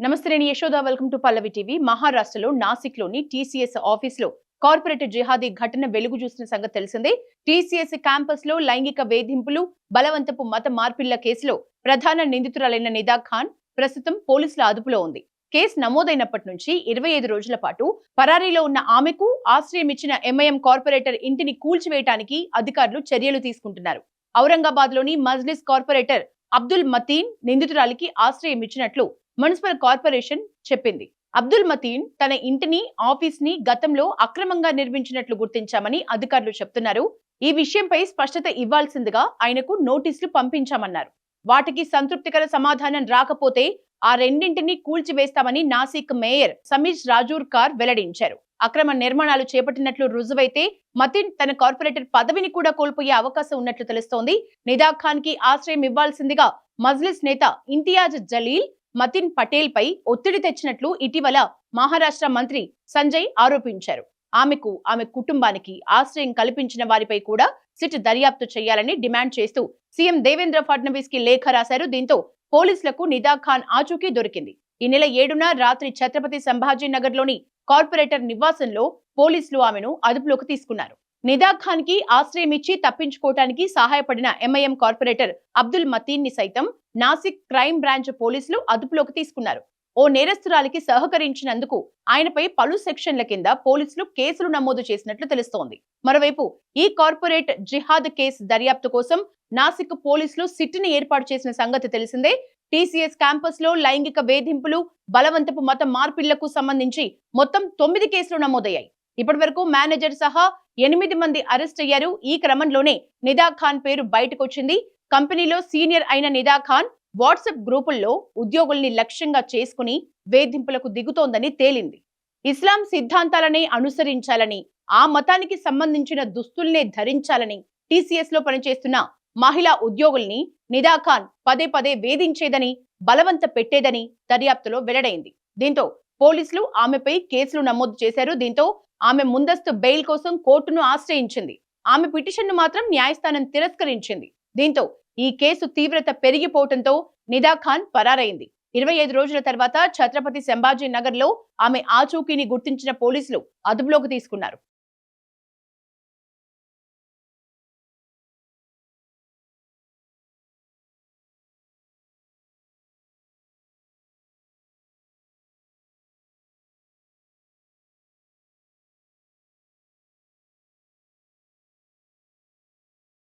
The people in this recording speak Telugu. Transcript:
నమస్తే, నేను Yashoda. Welcome to Pallavi TV. మహారాష్ట్రలో నాసిక్లోని టీసీఎస్ ఆఫీసులో కార్పొరేట్ జిహాదీ ఘటన వెలుగు చూసిన సంగతి తెలిసిందే. టీసీఎస్ క్యాంపస్ లో లైంగిక వేధింపులు, బలవంతపు మత మార్పిళ్ల కేసులో ప్రధాన నిందితురాలైన నిదా ఖాన్ ప్రస్తుతం పోలీసుల అదుపులో ఉంది. కేసు నమోదైనప్పటి నుంచి 25 రోజుల పాటు పరారీలో ఉన్న ఆమెకు ఆశ్రయం ఇచ్చిన ఎంఐఎం కార్పొరేటర్ ఇంటిని కూల్చివేయడానికి అధికారులు చర్యలు తీసుకుంటున్నారు. ఔరంగాబాద్ లోని మజ్లిస్ కార్పొరేటర్ అబ్దుల్ మతీన్ నిందితురాలికి ఆశ్రయం ఇచ్చినట్లు మున్సిపల్ కార్పొరేషన్ చెప్పింది. అబ్దుల్ మతీన్ తన ఇంటిని, ఆఫీస్ ని గతంలో అక్రమంగా నిర్మించినట్లు గుర్తించామని అధికారులు చెప్తున్నారు. ఈ విషయంపై స్పష్టత ఇవ్వాల్సిందిగా ఆయనకు నోటీసులు పంపించామన్నారు. వాటికి సంతృప్తికర సమాధానం రాకపోతే ఆ రెండింటిని కూల్చివేస్తామని నాసిక్ మేయర్ సమీర్ రాజూర్కర్ వెల్లడించారు. అక్రమ నిర్మాణాలు చేపట్టినట్లు రుజువైతే మతీన్ తన కార్పొరేటర్ పదవిని కూడా కోల్పోయే అవకాశం ఉన్నట్లు తెలుస్తోంది. నిదా ఖాన్ కి ఆశ్రయం ఇవ్వాల్సిందిగా మజ్లిస్ నేత ఇంతియాజ్ జలీల్ మతీన్ పటేల్ పై ఒత్తిడి తెచ్చినట్లు ఇటీవల మహారాష్ట్ర మంత్రి సంజయ్ ఆరోపించారు. ఆమెకు, ఆమె కుటుంబానికి ఆశ్రయం కల్పించిన వారిపై కూడా సిట్ దర్యాప్తు చేయాలని డిమాండ్ చేస్తూ సీఎం దేవేంద్ర ఫడ్నవీస్ కి లేఖ రాశారు. దీంతో పోలీసులకు నిదా ఖాన్ ఆచూకీ దొరికింది. ఈ నెల 7న రాత్రి ఛత్రపతి సంభాజీనగర్ లోని కార్పొరేటర్ నివాసంలో పోలీసులు ఆమెను అదుపులోకి తీసుకున్నారు. నిదా ఖాన్ కి ఆశ్రయం ఇచ్చి తప్పించుకోవటానికి సహాయపడిన ఎంఐఎం కార్పొరేటర్ అబ్దుల్ మతీన్ ని సైతం నాసిక్ క్రైమ్ బ్రాంచ్ పోలీసులు అదుపులోకి తీసుకున్నారు. ఓ నేరస్తురాలికి సహకరించినందుకు ఆయనపై పలు సెక్షన్ల కింద పోలీసులు కేసులు నమోదు చేసినట్లు తెలుస్తోంది. మరోవైపు ఈ కార్పొరేట్ జిహాద్ కేసు దర్యాప్తు కోసం నాసిక్ పోలీసులు సిట్ ని ఏర్పాటు చేసిన సంగతి తెలిసిందే. టీసీఎస్ క్యాంపస్ లో లైంగిక వేధింపులు, బలవంతపు మత మార్పిళ్లకు సంబంధించి మొత్తం 9 కేసులు నమోదయ్యాయి. ఇప్పటి వరకు మేనేజర్ సహా 8 మంది అరెస్ట్ అయ్యారు. ఈ క్రమంలోనే నిదా ఖాన్ పేరు బయటకొచ్చింది. కంపెనీలో సీనియర్ అయిన నిదా ఖాన్ వాట్సాప్ గ్రూపుల్లో ఉద్యోగుల్ని లక్ష్యంగా చేసుకుని వేధింపులకు దిగుతోందని తేలింది. ఇస్లాం సిద్ధాంతాలనే అనుసరించాలని, ఆ మతానికి సంబంధించిన దుస్తుల్నే ధరించాలని టీసీఎస్ లో పనిచేస్తున్న మహిళా ఉద్యోగుల్ని నిదా ఖాన్ పదే పదే వేధించేదని, బలవంత పెట్టేదని దర్యాప్తులో వెల్లడైంది. దీంతో పోలీసులు ఆమెపై కేసులు నమోదు చేశారు. దీంతో ఆమె ముందస్తు బెయిల్ కోసం కోర్టును ఆశ్రయించింది. ఆమె పిటిషన్ను మాత్రం న్యాయస్థానం తిరస్కరించింది. దీంతో ఈ కేసు తీవ్రత పెరిగిపోవడంతో నిదా ఖాన్ పరారైంది. 25 రోజుల తర్వాత ఛత్రపతి సంభాజీ నగర్ లో ఆమె ఆచూకీని గుర్తించిన పోలీసులు అదుపులోకి తీసుకున్నారు.